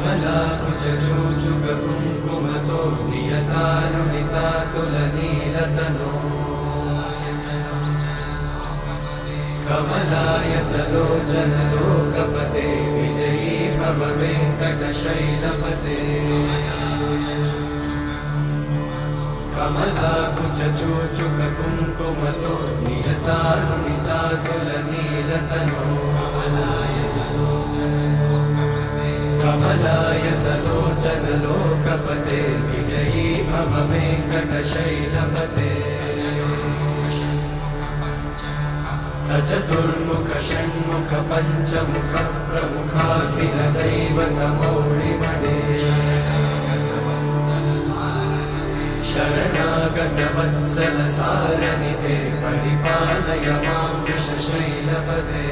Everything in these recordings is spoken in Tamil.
कमलाकुचूचुक कुङ्कुमतो नियतारुणितातुलनीलतनो कमलायतलोचनलोकपते विजयी भव वेङ्कटशैलपते कमलाकुचूचुक कुङ्कुमतो नियतारुणितातुलनीलतनो कमलायतलोचनलोकपते विजयी भव वेङ्कटशैलपते सचतुर्मुख षण्मुख पञ्चमुख प्रमुखाखिल दैवतमौळिमणे शरणागत वत्सल सारनिधे परिपालय मां वृषशैलपते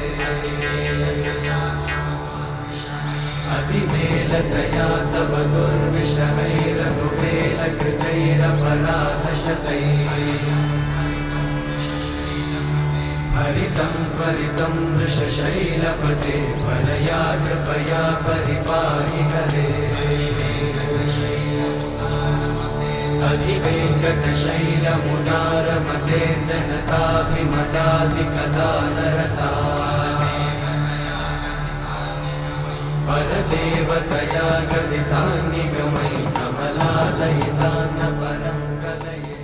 अतिवेलतया तव दुर्विषहैरनुवेलकृतैरपराधशतैः हरितं त्वरितं वृषशैलपते वरया कृपया परिपाहि हरे अधिवेङ्कटशैलमुदारमते जनताभिमताधिकदानरता परदेवतया गदितान्निगमै कमलादयितान्न परं कलये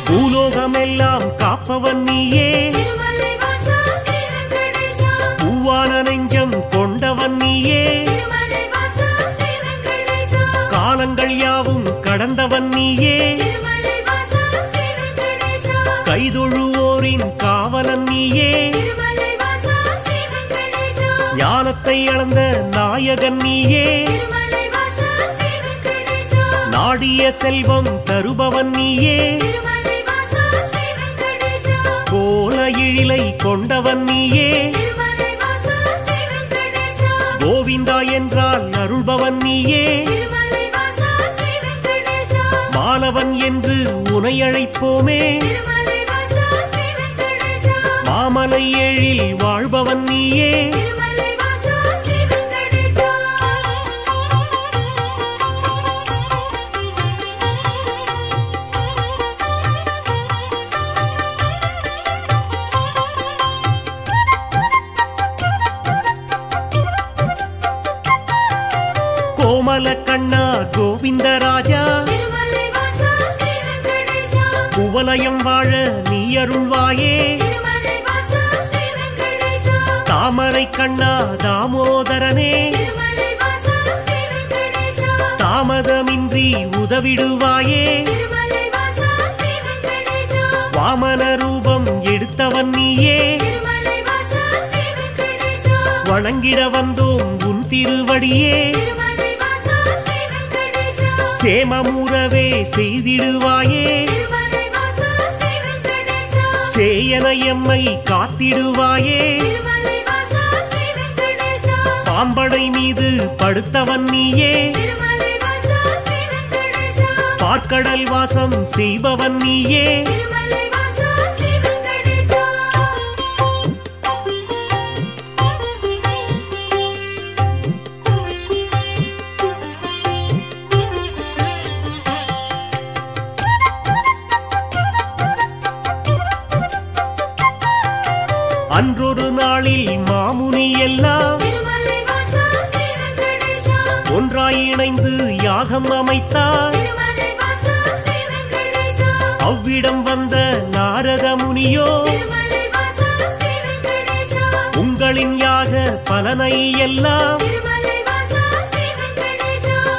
பூலோகமெல்லாம் காப்பவன் நீயே பூவான நெஞ்சம் கொண்டவன் நீயே காலங்கள் யாவும் கடந்தவன் நீயே கைதொழுவோரின் காவலன் நீயே ஞானத்தை அளந்த நாயகன் நீயே நாடிய செல்வம் தருபவன் நீயே கோல எழிலை கொண்டவன் நீயே கோவிந்தா என்றால் அருள்பவன் நீயே மாலவன் என்று உனை அழைப்போமே மாமலை எழில் வாழ்பவன் நீயே கோமல கண்ணா கோவிந்தராஜா குவலயம் வாழ நீ அருள்வாயே தாமரை கண்ணா தாமோதரனே தாமதமின்றி உதவிடுவாயே வாமன ரூபம் எடுத்தவன் நீயே வணங்கிட வந்தோம் உன் திருவடியே சேமமுறவே செய்திடுவாயே சேயன எம்மை காத்திடுவாயே பாம்படை மீது படுத்தவன் நீயே பாற்கடல் வாசம் செய்பவன் நீயே அன்றொரு நாளில் மாமுனி எல்லாம் ஒன்றாய் இணைந்து யாகம் அமைத்தார் அவ்விடம் வந்த நாரத முனியோ உங்களின் யாக பலனை எல்லாம்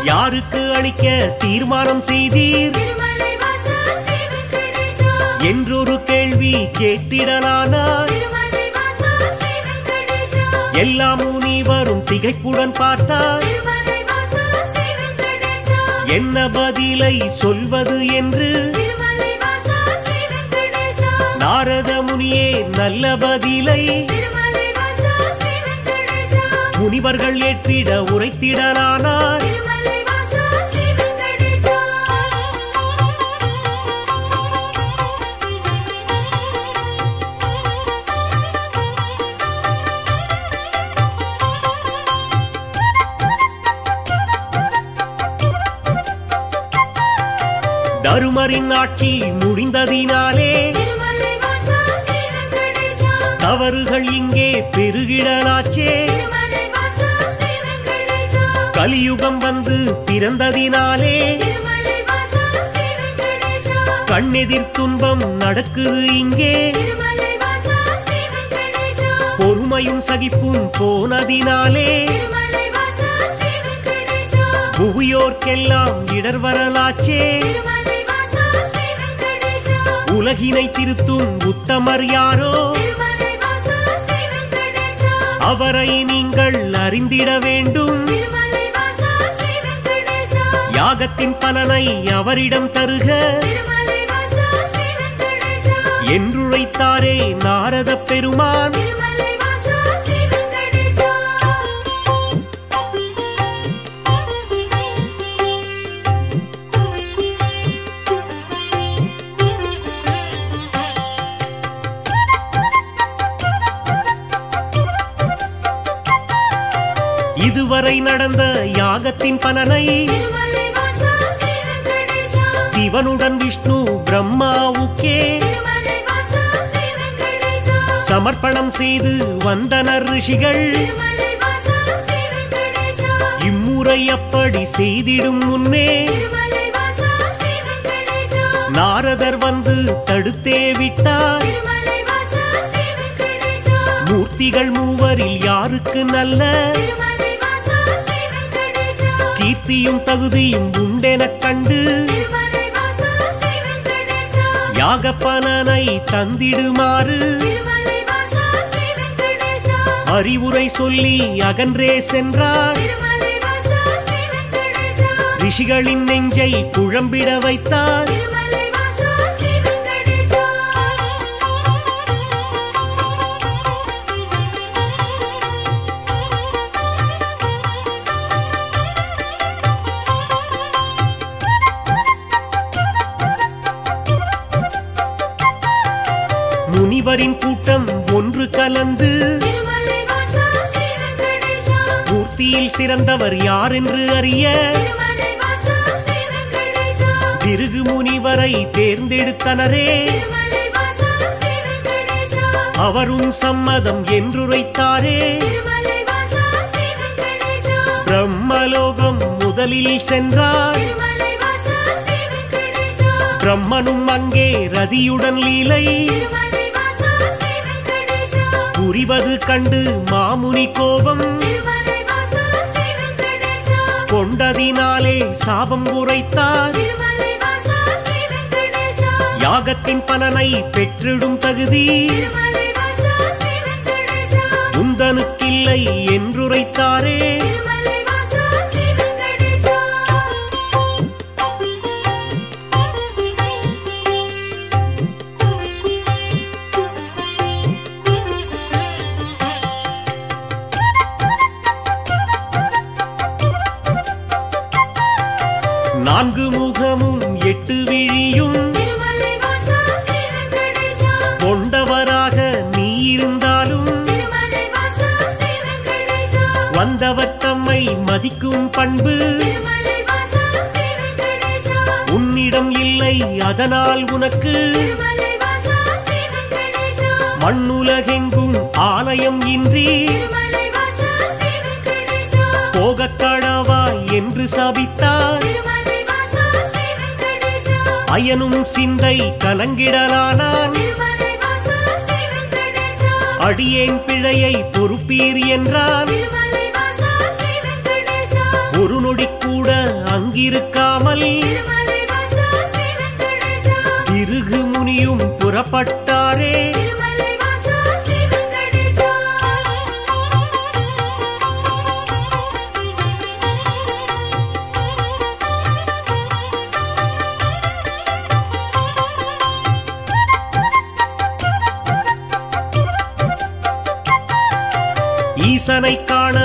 யாருக்கு அளிக்க தீர்மானம் செய்தீர் என்றொரு கேள்வி கேட்டிடலானார் எல்லா முனிவரும் திகைப்புடன் பார்த்தார் என்ன பதிலை சொல்வது என்று நாரத முனியே நல்ல பதிலை முனிவர்கள் ஏற்றிட உரைத்திடலானார். திருமலை வாசா ஸ்ரீ வெங்கடேசா. தருமரின் ஆட்சி முடிந்ததினாலே திருமலை வாசா ஸ்ரீ வெங்கடேசா. தவறுகள் இங்கே பெருகிடலாச்சே. திருமலை வாசா ஸ்ரீ வெங்கடேசா. கலியுகம் வந்து பிறந்ததினாலே திருமலை வாசா ஸ்ரீ வெங்கடேசா. கண்ணெதிர் துன்பம் நடக்குது இங்கே. திருமலை வாசா ஸ்ரீ வெங்கடேசா. பொறுமையும் சகிப்பும் போனதினாலே திருமலை வாசா ஸ்ரீ வெங்கடேசா. புவியோர்க்கெல்லாம் இடர் வரலாச்சே. திருமலை வாசா ஸ்ரீ வெங்கடேசா. உலகினை திருத்தும் உத்தமர் யாரோ, திருமலை வாசா ஸ்ரீ வெங்கடேசா. அவரை நீங்கள் அறிந்திட வேண்டும். திருமலை வாசா ஸ்ரீ வெங்கடேசா. யாகத்தின் பலனை அவரிடம் தருக திருமலை வாசா ஸ்ரீ வெங்கடேசா. என்றுரைத்தாரே நாரத பெருமான். திருமலை வாசா ஸ்ரீ வெங்கடேசா. இதுவரை நடந்த யாகத்தின் பலனை திருமலை வாசா ஸ்ரீ வெங்கடேசா. சிவனுடன் விஷ்ணு பிரம்மாவுக்கே திருமலை வாசா ஸ்ரீ வெங்கடேசா. சமர்ப்பணம் செய்து வந்தனர் ரிஷிகள். திருமலை வாசா ஸ்ரீ வெங்கடேசா. இம்முறை அப்படி செய்திடும் முன்னே திருமலை வாசா ஸ்ரீ வெங்கடேசா. நாரதர் வந்து தடுத்தே விட்டார். திருமலை வாசா ஸ்ரீ வெங்கடேசா. மூர்த்திகள் மூவரில் யாருக்கு நல்ல திருமலை வாசா ஸ்ரீ வெங்கடேசா. கீர்த்தியும் தகுதியும் உண்டெனக் கண்டு திருமலை வாசா ஸ்ரீ வெங்கடேசா. யாக பலனை தந்திடுமாறு திருமலை வாசா ஸ்ரீ வெங்கடேசா. அறிவுரை சொல்லி அகன்றே சென்றார். திருமலை வாசா ஸ்ரீ வெங்கடேசா. ரிஷிகளின் நெஞ்சை குழம்பிட வைத்தார். திருமலை வாசா ஸ்ரீ வெங்கடேசா. முனிவரின் கூட்டம் ஒன்று கலந்து திருமலை வாசா ஸ்ரீ வெங்கடேசா. மூர்த்தியில் சிறந்தவர் யார் என்று அறிய திருமலை வாசா ஸ்ரீ வெங்கடேசா. பிருகு முனிவரை தேர்ந்தெடுத்தனரே. திருமலை வாசா ஸ்ரீ வெங்கடேசா. அவரும் சம்மதம் என்றுரைத்தாரே. திருமலை வாசா ஸ்ரீ வெங்கடேசா. பிரம்மலோகம் முதலில் சென்றார். திருமலை வாசா ஸ்ரீ வெங்கடேசா. பிரம்மனும் அங்கே ரதியுடன் லீலை திருமலை வாசா ஸ்ரீ வெங்கடேசா. புரிவது கண்டு மாமுனி கோபம் திருமலை வாசா ஸ்ரீ வெங்கடேசா. கொண்டதினாலே சாபம் உரைத்தார். திருமலை வாசா ஸ்ரீ வெங்கடேசா. யாகத்தின் பலனை பெற்றிடும் தகுதி திருமலை வாசா ஸ்ரீ வெங்கடேசா. உந்தனுக்கில்லை என்றுரைத்தாரே. திருமலை வாசா ஸ்ரீ வெங்கடேசா. நான்கு முகமும் எட்டு விழியும் திருமலை வாசா ஸ்ரீ வெங்கடேசா. கொண்டவராக நீ இருந்தாலும் திருமலை வாசா ஸ்ரீ வெங்கடேசா. வந்தவர் தம்மை மதிக்கும் பண்பு திருமலை வாசா ஸ்ரீ வெங்கடேசா. உன்னிடம் இல்லை, அதனால் உனக்கு திருமலை வாசா ஸ்ரீ வெங்கடேசா. மண்ணுலகெங்கும் ஆலயம் இன்றி திருமலை வாசா ஸ்ரீ வெங்கடேசா. போகக் கடவாய் என்று சாபித்தார். திருமலை வாசா ஸ்ரீ வெங்கடேசா. அயனும் சிந்தை கலங்கிடலானான். திருமலை வாசா ஸ்ரீ வெங்கடேசா. அடியேன் பிழையை பொறுப்பீர் என்றான். திருமலை வாசா ஸ்ரீ வெங்கடேசா. ஒரு நொடி கூட அங்கிருக்காமல் திருமலை வாசா ஸ்ரீ வெங்கடேசா. பிருகு முனியும் புறப்பட்டாரே. திருமலை வாசா ஸ்ரீ வெங்கடேசா. ஈசனை காண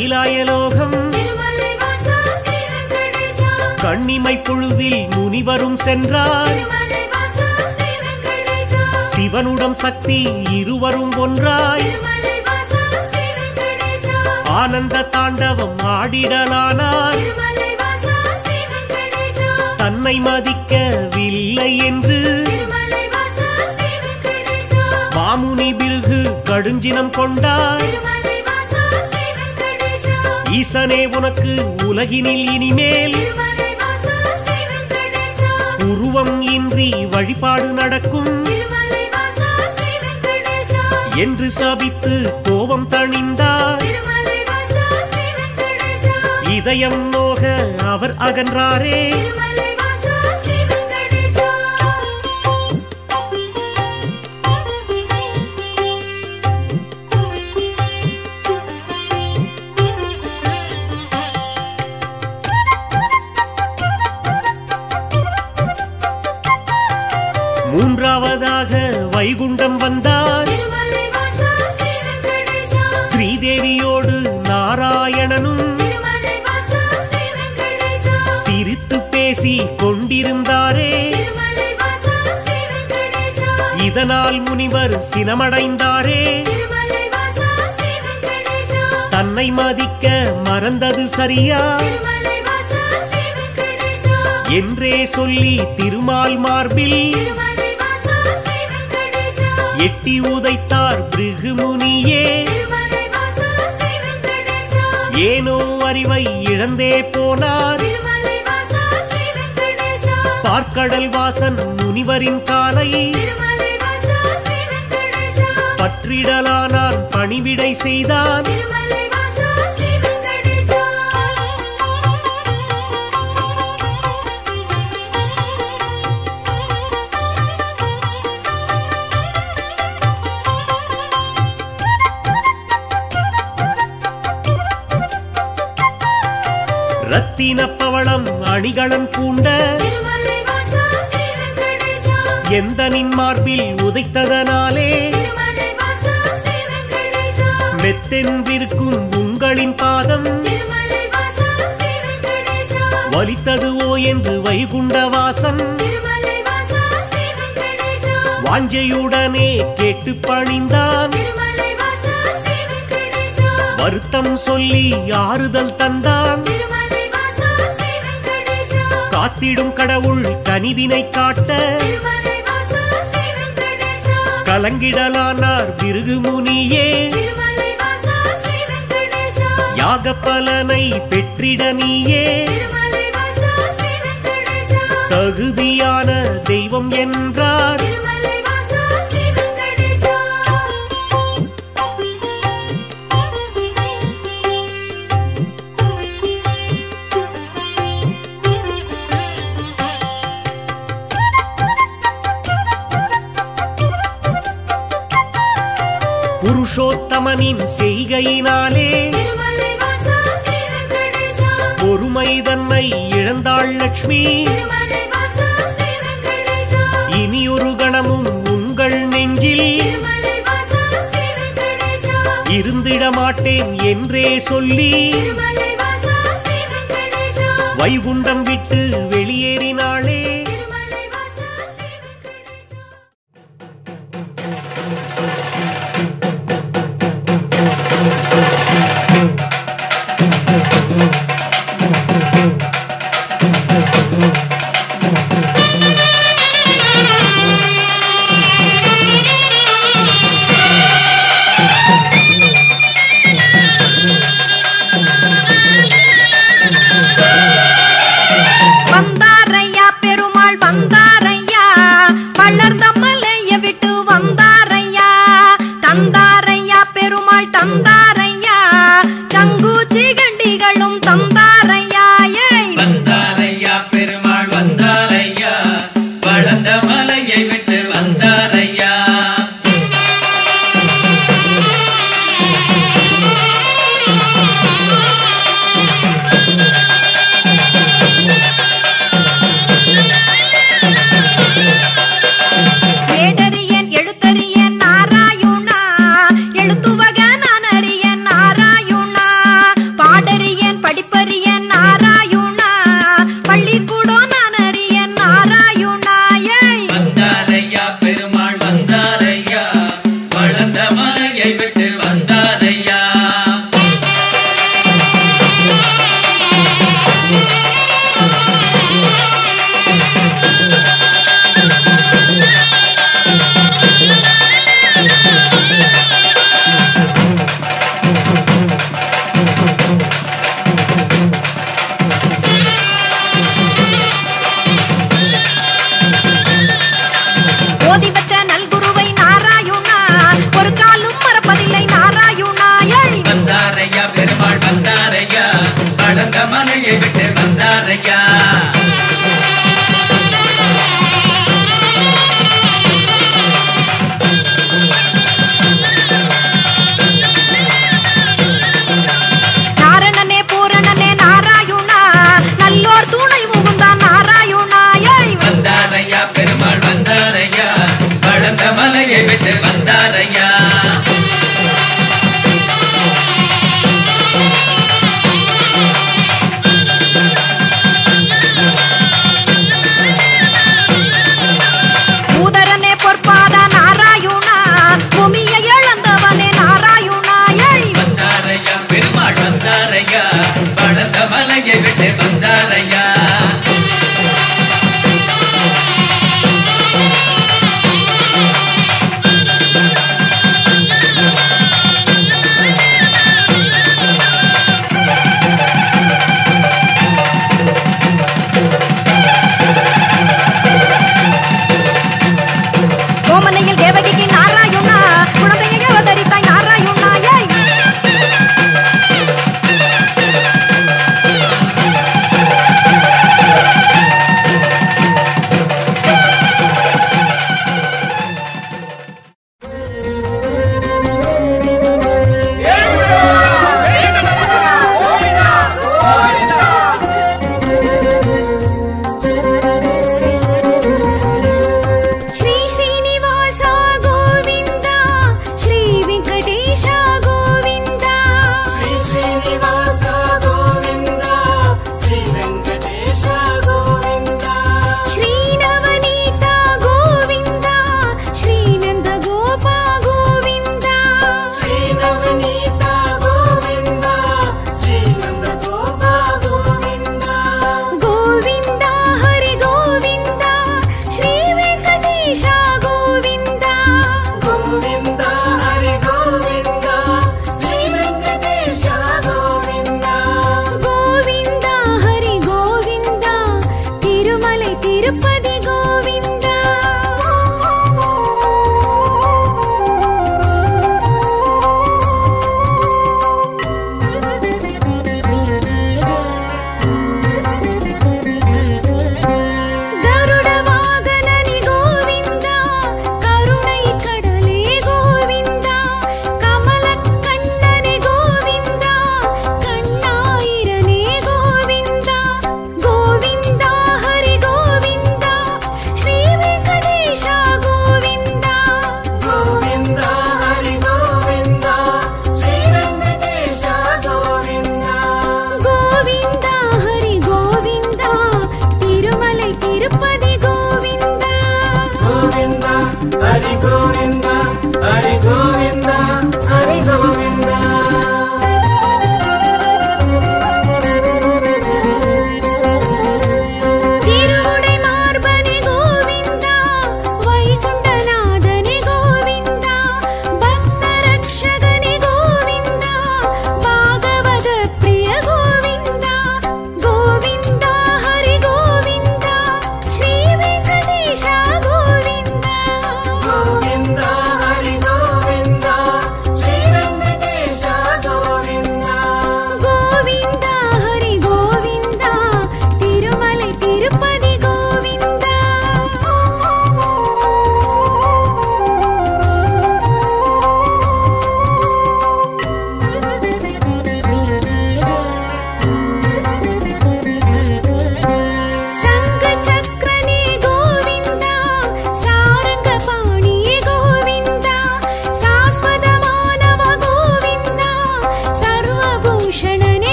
கைலாயலோகம் திருமலை வாசா ஸ்ரீ வெங்கடேசா கண்ணிமை பொழுதில் முனிவரும் சென்றார் திருமலை வாசா ஸ்ரீ வெங்கடேசா சிவனுடன் சக்தி இருவரும் ஒன்றாய் திருமலை வாசா ஸ்ரீ வெங்கடேசா ஆனந்த தாண்டவம் ஆடிடலானார் திருமலை வாசா ஸ்ரீ வெங்கடேசா தன்னை மதிக்கவில்லை என்று திருமலை வாசா ஸ்ரீ வெங்கடேசா மாமுனி பிருகு கடுஞ்சினம் கொண்டார் திருமலை வாசா ஸ்ரீ வெங்கடேசா ஈசனே உனக்கு உலகினில் இனிமேல் திருமலை வாசா ஸ்ரீ வெங்கடேசா உருவம் இன்றி வழிபாடு நடக்கும் திருமலை வாசா ஸ்ரீ வெங்கடேசா என்று சபித்து கோபம் தணிந்தார் திருமலை வாசா ஸ்ரீ வெங்கடேசா இதயம் நோக அவர் அகன்றாரே திருமலை வாசா ஸ்ரீ வெங்கடேசா மூன்றாவதாக வைகுண்டம் வந்தார் திருமலை வாசா ஸ்ரீ வெங்கடேசா ஸ்ரீதேவியோடு நாராயணனும் திருமலை வாசா ஸ்ரீ வெங்கடேசா சிரித்து பேசி கொண்டிருந்தாரே திருமலை வாசா ஸ்ரீ வெங்கடேசா இதனால் முனிவர் சினமடைந்தாரே திருமலை வாசா ஸ்ரீ வெங்கடேசா தன்னை மதிக்க மறந்தது சரியா திருமலை வாசா ஸ்ரீ வெங்கடேசா என்றே சொல்லி திருமால் மார்பில் திருமலை வாசா ஸ்ரீ வெங்கடேசா எட்டி உதைத்தார் பிருகு முனியே திருமலை வாசா ஸ்ரீ வெங்கடேசா ஏனோ அறிவை இழந்தே போனார் திருமலை வாசா ஸ்ரீ வெங்கடேசா பார்க்கடல் வாசன் முனிவரின் காலை திருமலை வாசா ஸ்ரீ வெங்கடேசா பற்றிடலானான் பணிவிடை செய்தான் திருமலை வாசா ஸ்ரீ வெங்கடேசா ரத்தின பவளம் அணிகளம் பூண்ட திருமலை வாசா ஸ்ரீ வெங்கடேசா எந்தனின் மார்பில் உதைத்ததனாலே திருமலை வாசா ஸ்ரீ வெங்கடேசா மெத்தென்றிருக்கும் உங்களின் பாதம் திருமலை வாசா ஸ்ரீ வெங்கடேசா வலித்தது ஓ என்று வைகுண்டவாசன் திருமலை வாசா ஸ்ரீ வெங்கடேசா வாஞ்சையுடனே கேட்டு பணிந்தான் திருமலை வாசா ஸ்ரீ வெங்கடேசா வருத்தம் சொல்லி ஆறுதல் தந்தான் திருமலை வாசா ஸ்ரீ வெங்கடேசா காத்திடும் கடவுள் கனிவினை காட்ட திருமலை வாசா ஸ்ரீ வெங்கடேசா கலங்கிடலானார் பிருகு முனியே திருமலை வாசா ஸ்ரீ வெங்கடேசா யாக பலனை பெற்றிட நீயே திருமலை வாசா ஸ்ரீ வெங்கடேசா தகுதியான தெய்வம் என்றார் திருமலை வாசா ஸ்ரீ வெங்கடேசா புருஷோத்தமனின் செய்கையினாலே திருமலை வாசா ஸ்ரீ வெங்கடேசா பொறுமை தன்னை இழந்தாள் லட்சுமி திருமலை வாசா ஸ்ரீ வெங்கடேசா இனியொரு கணமும் உங்கள் நெஞ்சில் திருமலை வாசா ஸ்ரீ வெங்கடேசா இருந்திட மாட்டேன் என்றே சொல்லி திருமலை வாசா ஸ்ரீ வெங்கடேசா வைகுண்டம் விட்டு வெளியேறினாளே திருமலை வாசா ஸ்ரீ வெங்கடேசா வந்தாரையா பெருமாள் வந்தாரையா வளர்ந்த மலைய விட்டு வந்தாரையா தந்தாரையா பெருமாள் தந்தாரையா சங்கூச்சி கண்டிகளும் தந்தாரையா ஏய் வந்தாரையா பெருமாள் வந்தாரையா வளர்ந்த மலையை விட்டு வந்தாரையா ஏடறியன் எழுத்தறியன் நாராயுணா எழுத்துவக நான் அறியன் நாராயுணா வளர்ந்த மலையை விட்டு வந்தாரையா. நாரணனே பூரணனே நாராயணா நல்லோர் துணை முகுந்தான் நாராயணா. வந்தாரையா பெருமாள் வந்தாரையா வளர்ந்த மலையை விட்டு வந்தாரையா.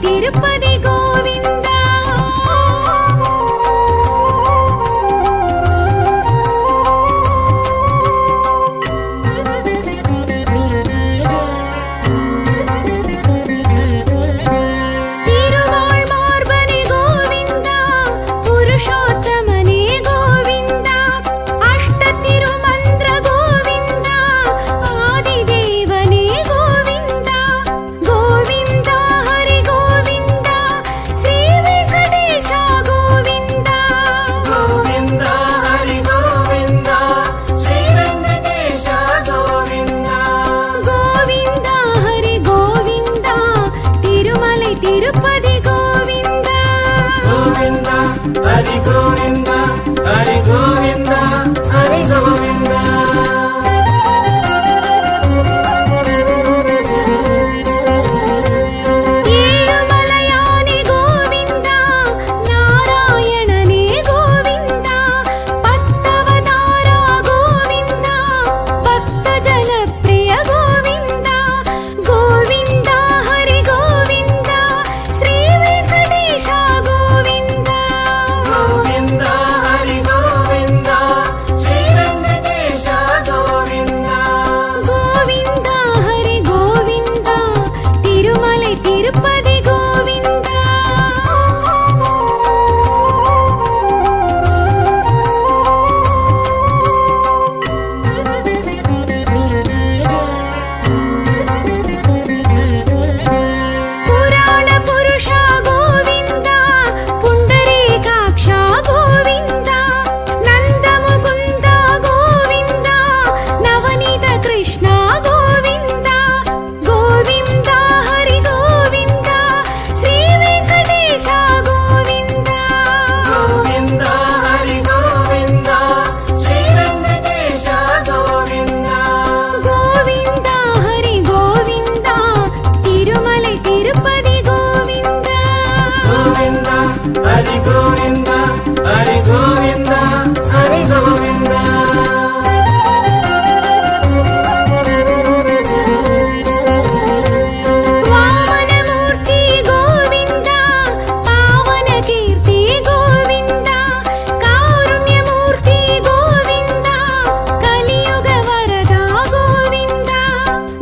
திருப்பதி கோவிந்தா. திருமால் மார்பனே கோவிந்தா, புருஷோத்தமனே கோவிந்தா, அஷ்ட திருமந்திர கோவிந்தா, ஆதிதேவனே கோவிந்தா, கோவிந்தா ஹரி கோவிந்தா, ஸ்ரீ வெங்கடேஷா கோவிந்தா. கோவிந்தா ஹரி கோவிந்தா ஸ்ரீ வெங்கடேஷா கோவிந்தா. கோவிந்தா ஹரி கோவிந்தா, திருமலை திருப்பதி கோவிந்தா. கோவிந்தா ஹரி கோவிந்தா ஹரி கோவிந்தா ஹரி கோவிந்தா. ஏழுமலையானே கோவிந்தா, நாராயணனே கோவிந்தா, பத்தவதாரா கோவிந்தா, பக்த ஜனப்பிரிய கோவிந்தா, கோவிந்தா ஹரி கோவிந்தா, ஸ்ரீ வெங்கடேஷா கோவிந்தா. கோவிந்தா ஹரி கோவிந்தா ஸ்ரீ வெங்கடேஷா கோவிந்தா. கோவிந்தா ஹரி கோவிந்தா, திருமலை திருப்பதி கோவிந்தா. புராண புருஷா கோவிந்தா, புண்டரீகாக்ஷா கோவிந்தா, நந்தமுகுந்தா கோவிந்தா, நவநீத கிருஷ்ணா கோவிந்தா, கோவிந்தா ஹரி கோவிந்தா, ஸ்ரீ வெங்கடேஷா கோவிந்தா. கோவிந்தா ஹரி கோவிந்தா ஸ்ரீ வெங்கடேஷா கோவிந்தா. கோவிந்தா ஹரி கோவிந்தா, திருமலை திருப்பதி கோவிந்தா. கோவிந்தா ஹரி கோவிந்தா ஹரி கோவிந்தா ஹரி கோவிந்தா. வாமனமூர்த்தி கோவிந்தா, பாவன கீர்த்தி கோவிந்தா, காருண்யமூர்த்தி கோவிந்தா, கலியுக வரதா கோவிந்தா,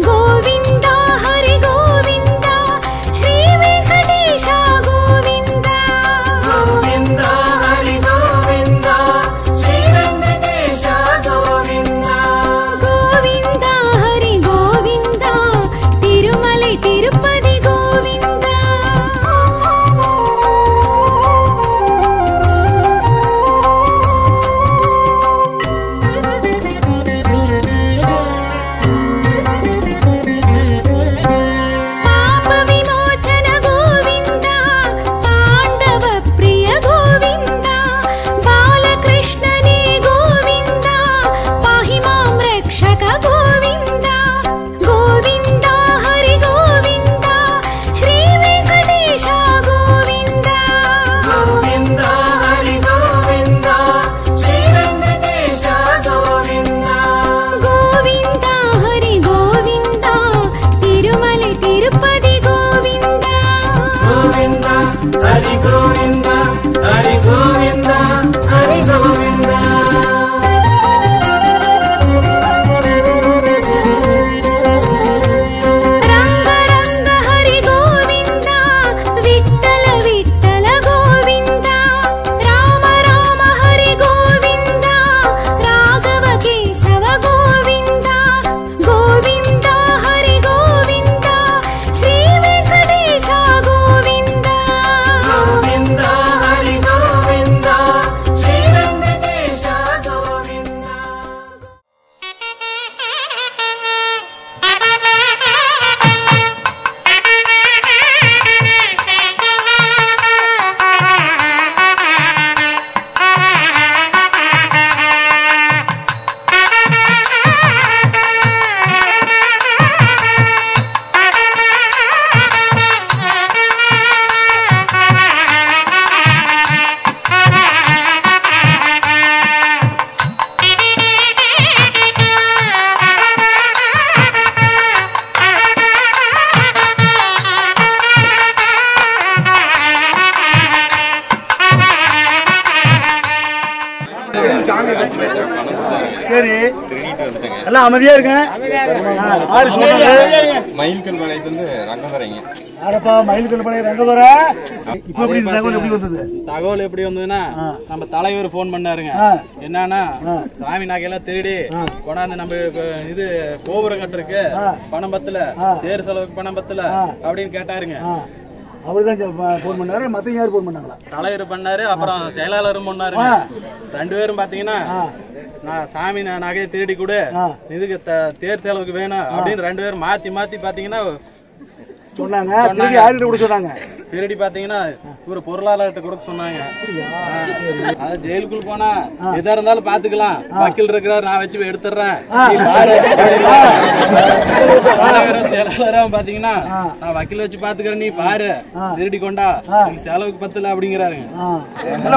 கோவிந்தா ஹரி கோவிந்தா, ஸ்ரீ வெங்கடேஷா கோவிந்தா. கோவிந்தா ஹரி கோவிந்தா ஸ்ரீ வெங்கடேஷா கோவிந்தா. கோவிந்தா ஹரி கோவிந்தா, திருமலை திருப்பதி கோவிந்தா. பாப விமோச்சன கோவிந்தா, பாண்டவ பிரிய கோவிந்தா, பாலகிருஷ்ணனே கோவிந்தா, பாஹிமாம் ரக்ஷக கோவிந்தா, கோவிந்தா ஹரி கோவிந்தா, ஸ்ரீ வெங்கடேஷா கோவிந்தா. கோவிந்தா ஹரி கோவிந்தா ஸ்ரீ வெங்கடேஷா கோவிந்தா. கோவிந்தா ஹரி கோவிந்தா, திருமலை திருப்பதி கோவிந்தா. கோவிந்தா ஹரி கோவிந்தா ஹரி கோவிந்தா ஹரி கோவிந்தா. ரங்க ரங்க ஹரி கோவிந்தா, விட்டல விட்டல கோவிந்தா, ராம ராம ஹரி கோவிந்தா, ராகவ கேசவ கோவிந்தா, கோவிந்தா ஹரி கோவிந்தா, ஸ்ரீ வெங்கடேஷா கோவிந்தா. கோவிந்தா சரி எல்லாம் அமைதியா இருங்க. ஆறு சொன்னது மயில்கல் பாளையத்துல ரங்கதுரைங்க. யாரப்பா மயில்கல் பாளையம் ரங்கதுரை? இப்ப எப்படி தகவல் எப்படி வந்தது? தகவல் எப்படி வந்ததுன்னா நம்ம தலைவர் போன் பண்ணாருங்க. என்னன்னா சாமி நகையெல்லாம் திருடி கொண்டாந்து நம்ம இது கோபுரம் கட்டுறதுக்கு பணம் பத்தல, தேர் செலவுக்கு பணம் பத்தல அப்படின்னு கேட்டாருங்க. அவருதான் போன் பண்ணாரு. மத்த யாரு போன் பண்ணாங்களா? தலைவர் பண்ணாரு, அப்புறம் செயலாளரும் பண்ணாருங்க. ரெண்டு பேரும் பாத்தீங்கன்னா நான் சாமி நகையை திருடி கூட இதுக்கு தேர் செலவுக்கு வேணும் அப்படின்னு ரெண்டு பேரும் மாத்தி மாத்தி பாத்தீங்கன்னா சொன்னாங்க. யார்கிட்ட கூட சொன்னாங்க? திருடி பாத்தீங்கன்னா ஒரு பொருளாளர்கிட்ட கொடுக்க சொன்னாங்க. அது ஜெயிலுக்குள்ள போனா எதா இருந்தாலும் பாத்துக்கலாம், வக்கீல் இருக்கிறார், நான் வச்சு எடுத்துறேன். செயலாளரும் பாத்தீங்கன்னா நான் வக்கீல் வச்சு பாத்துக்கிறேன், நீ பாரு, திருடி கொண்டா, செலவுக்கு பத்தல அப்படிங்கிறாருங்க.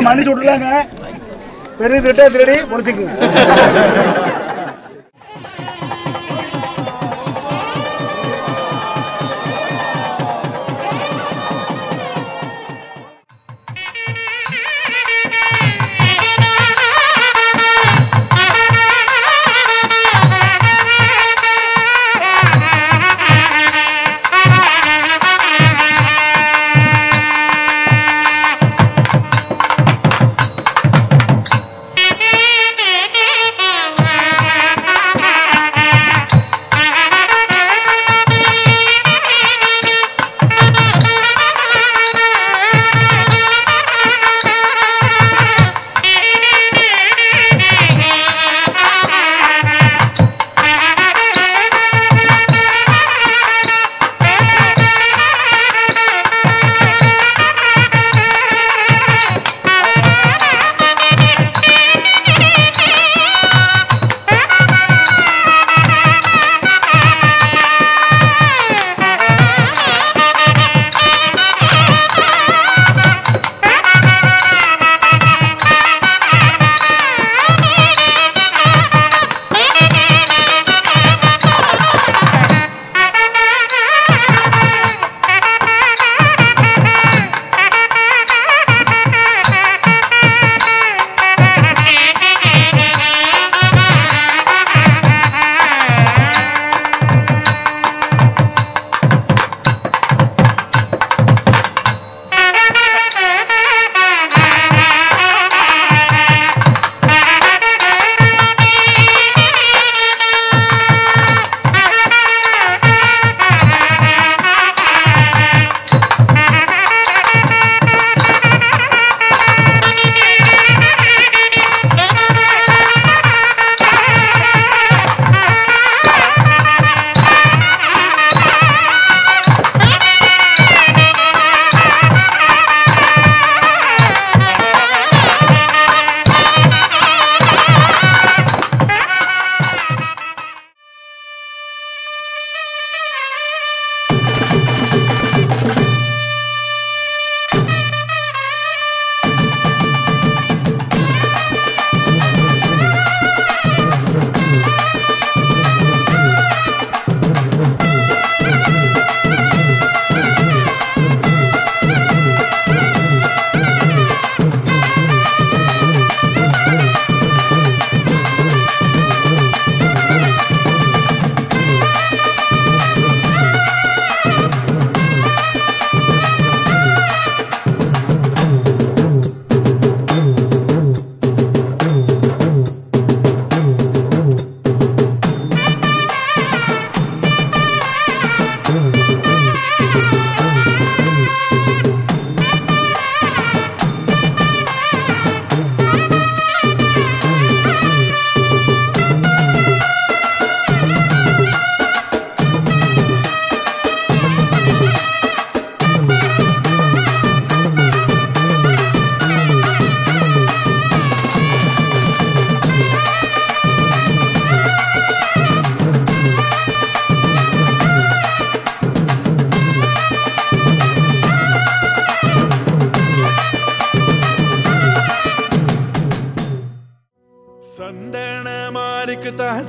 மன்னிச்சு விட்டுலாங்க. பெரிய திட்ட திருடி முடிச்சுக்குங்க.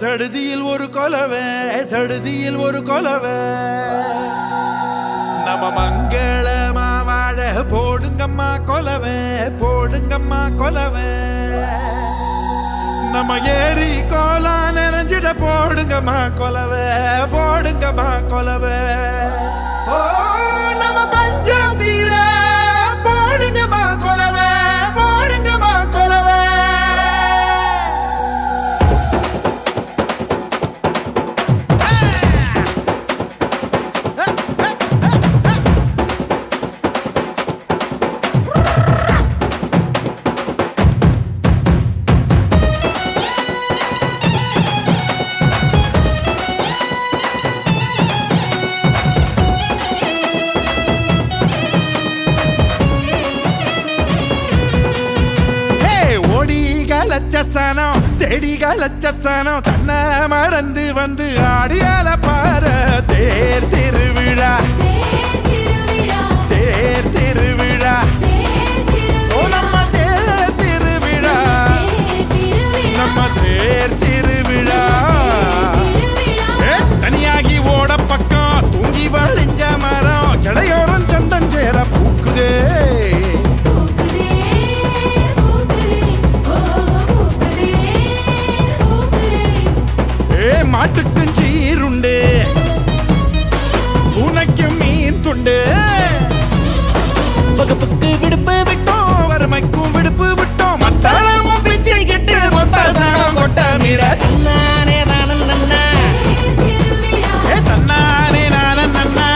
சடுதியில் ஒரு கொலவே சடுதியில் ஒரு கொலவே நம்ம மங்களமா வாழ போடுங்கம்மா கொலவே போடுங்கம்மா கொலவே நம்ம ஏரி கோலா நிறைஞ்சிட போடுங்கம்மா கொலவை போடுங்கம்மா கொலவை ஓ நம்ம பஞ்சம் தீர போடுங்கம்மா கொலவை போடுங்கம்மா கொலவை லட்சசனம் தேடிக லட்சசனம் தன்னை மறந்து வந்து ஆடியால பார தேர் திருவிழா தேர் திருவிழா ஓ நம்ம தேர் திருவிழா நம்ம தேர் திருவிழா தனியாகி ஓட பக்கம் தூங்கி வழிஞ்ச மரம் கிளையோரம் சந்தன் சேர பூக்குதே மாட்டுக்கும் சீருண்டு பூனைக்கும் மீன் துண்டு வகுப்புக்கு விடுப்பு விட்டோம் வறுமைக்கும் விடுப்பு விட்டோம் மத்தாளமும் பிச்சை கிட்டு மொத்த சாணம் கொட்ட மீற தன்னானே நானும் நன்னா தன்னானே நானும் நன்னா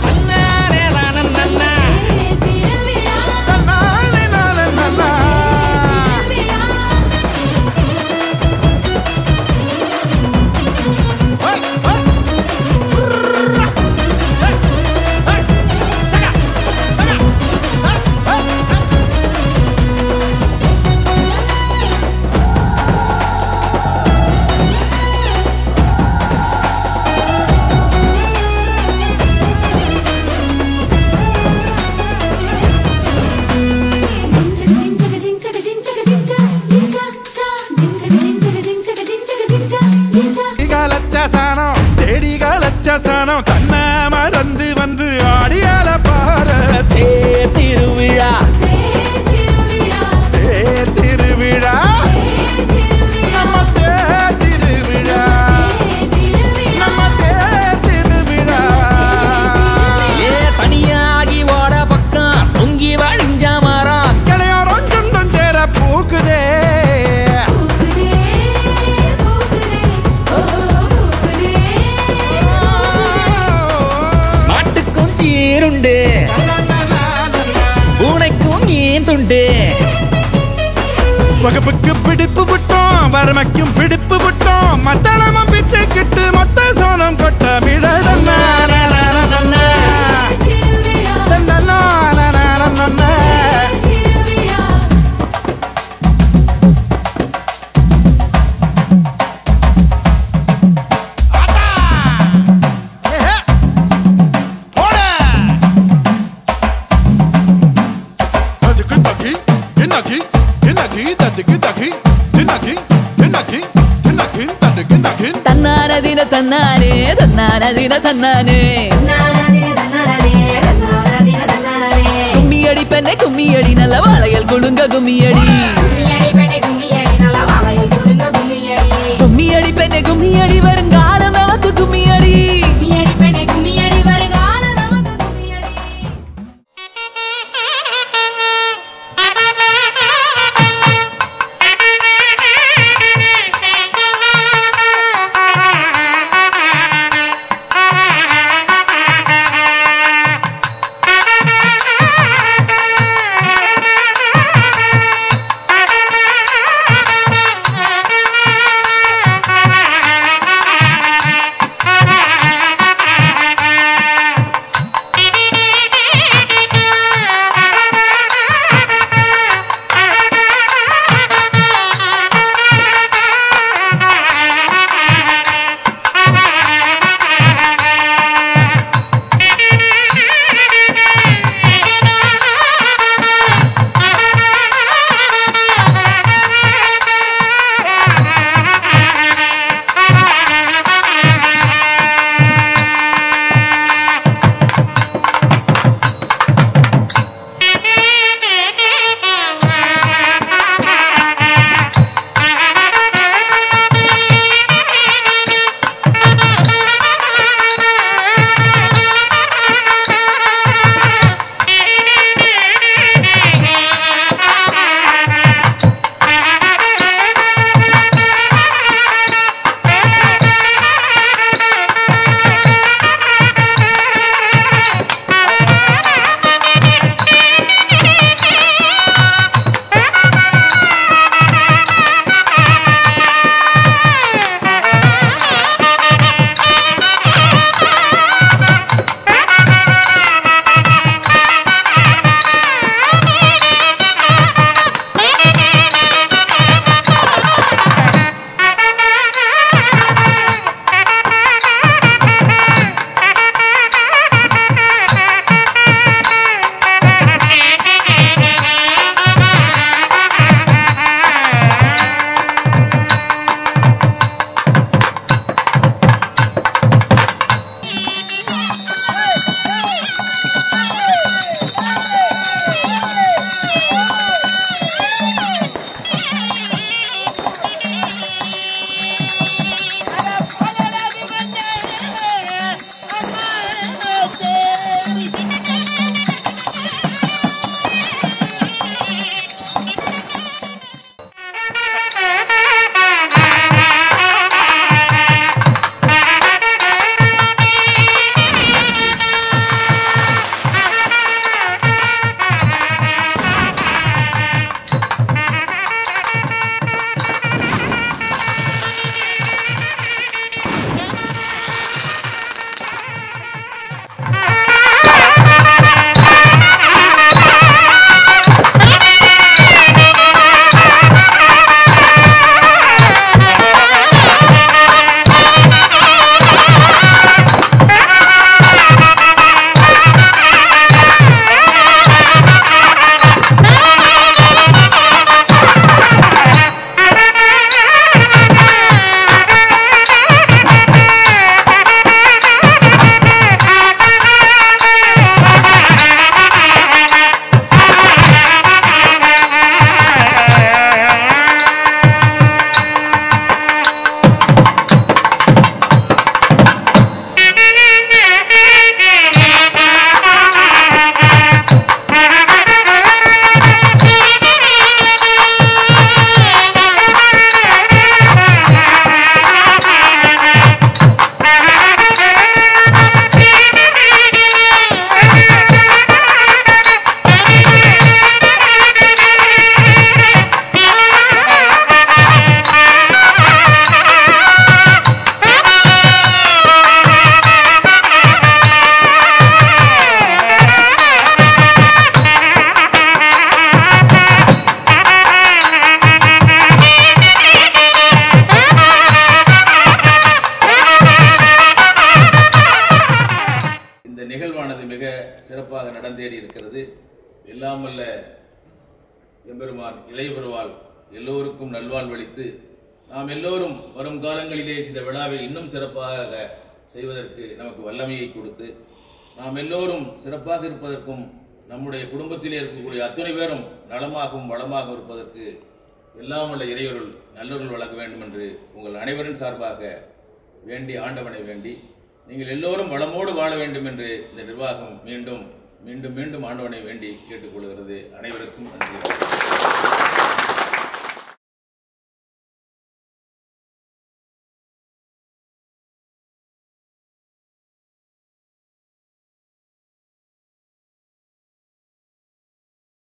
தன்னானே நானும் நன்னா தன்னானே நானும் நன்னா லட்சசனம் தன்னை மறந்து வந்து ஆடியால பார தேர் திருவிழா தேர் திருவிழா நம்ம தேர் திருவிழா நம்ம தேர் திருவிழா ஏ தனியாகி ஓட பக்கம் பொங்கி வழிஞ்ச மரம் கிளையோரம் சொந்தம் சேர பூக்குதே சீருண்டு பூனைக்கும் மீன் துண்டு வகுப்புக்கு பிடிப்பு விட்டோம் வறுமைக்கும் பிடிப்பு விட்டோம் மத்தளமும் பிச்சை கிட்டு மொத்த சோனம் கொட்ட மிழதன்னா தன்னானதின தன்னானே தன்னானதின தன்னானே கும்மியடி பெண்ணே கும்மியடி நல்ல வாழையல் குழுங்க கும்மியடி கும்மியடி பெண்ணே கும்மியடி வருங்காலம் நமக்கு கும்மியடி சிறப்பாக நடந்தேறி இருக்கிறது. எல்லாம் வல்ல எம்பெருமான் இளைய பெருவாள் எல்லோருக்கும் நல்வாழ்வளித்து நாம் எல்லோரும் வரும் காலங்களிலே இந்த விழாவை இன்னும் சிறப்பாக செய்வதற்கு நமக்கு வல்லமையை கொடுத்து நாம் எல்லோரும் சிறப்பாக இருப்பதற்கும் நம்முடைய குடும்பத்திலே இருக்கக்கூடிய அத்தனை பேரும் நலமாகவும் வளமாகவும் இருப்பதற்கு எல்லாம் உள்ள இறையொருள் நல்லொருள் வழங்க வேண்டும் என்று உங்கள் அனைவரின் சார்பாக வேண்டி ஆண்டவனை வேண்டி நீங்கள் எல்லோரும் வளமோடு வாழ வேண்டும் என்று இந்த நிர்வாகம் மீண்டும் மீண்டும் மீண்டும் ஆண்டவனை வேண்டி கேட்டுக்கொள்கிறது. அனைவருக்கும் நன்றி.